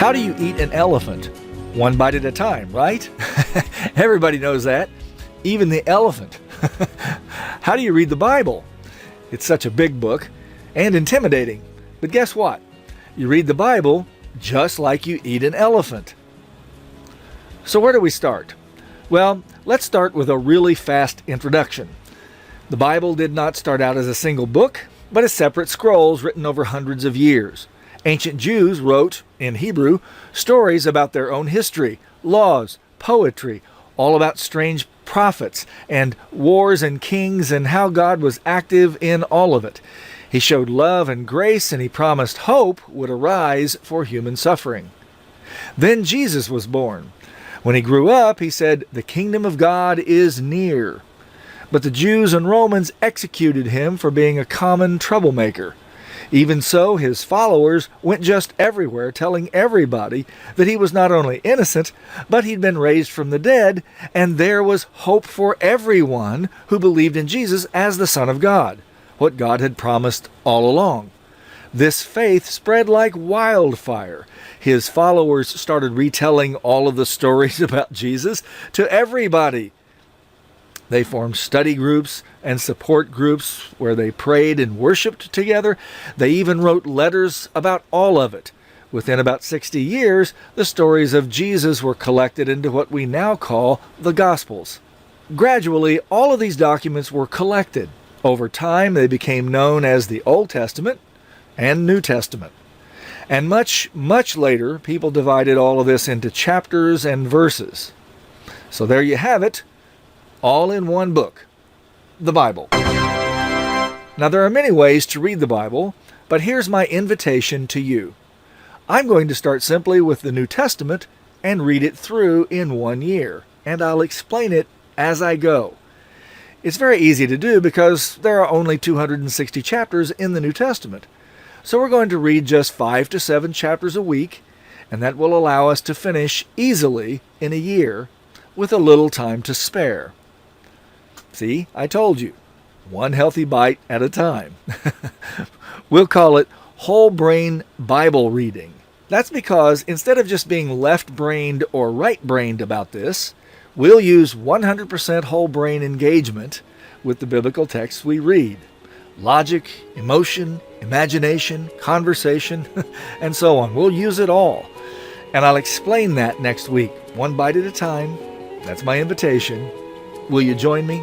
How do you eat an elephant? One bite at a time, right? Everybody knows that, even the elephant. How do you read the Bible? It's such a big book and intimidating. But guess what? You read the Bible just like you eat an elephant. So where do we start? Well, let's start with a really fast introduction. The Bible did not start out as a single book, but as separate scrolls written over hundreds of years. Ancient Jews wrote, in Hebrew, stories about their own history, laws, poetry, all about strange prophets and wars and kings and how God was active in all of it. He showed love and grace, and he promised hope would arise for human suffering. Then Jesus was born. When he grew up, he said, "The kingdom of God is near." But the Jews and Romans executed him for being a common troublemaker. Even so, his followers went just everywhere telling everybody that he was not only innocent, but he'd been raised from the dead, and there was hope for everyone who believed in Jesus as the Son of God, what God had promised all along. This faith spread like wildfire. His followers started retelling all of the stories about Jesus to everybody. They formed study groups and support groups where they prayed and worshiped together. They even wrote letters about all of it. Within about 60 years, the stories of Jesus were collected into what we now call the Gospels. Gradually, all of these documents were collected. Over time, they became known as the Old Testament and New Testament. And much, much later, people divided all of this into chapters and verses. So there you have it, all in one book, the Bible. Now, there are many ways to read the Bible, but here's my invitation to you. I'm going to start simply with the New Testament and read it through in 1 year, and I'll explain it as I go. It's very easy to do because there are only 260 chapters in the New Testament. So we're going to read just 5 to 7 chapters a week, and that will allow us to finish easily in a year with a little time to spare. See, I told you, one healthy bite at a time. We'll call it whole brain Bible reading. That's because instead of just being left-brained or right-brained about this, we'll use 100% whole brain engagement with the biblical texts we read. Logic, emotion, imagination, conversation, and so on. We'll use it all. And I'll explain that next week, one bite at a time. That's my invitation. Will you join me?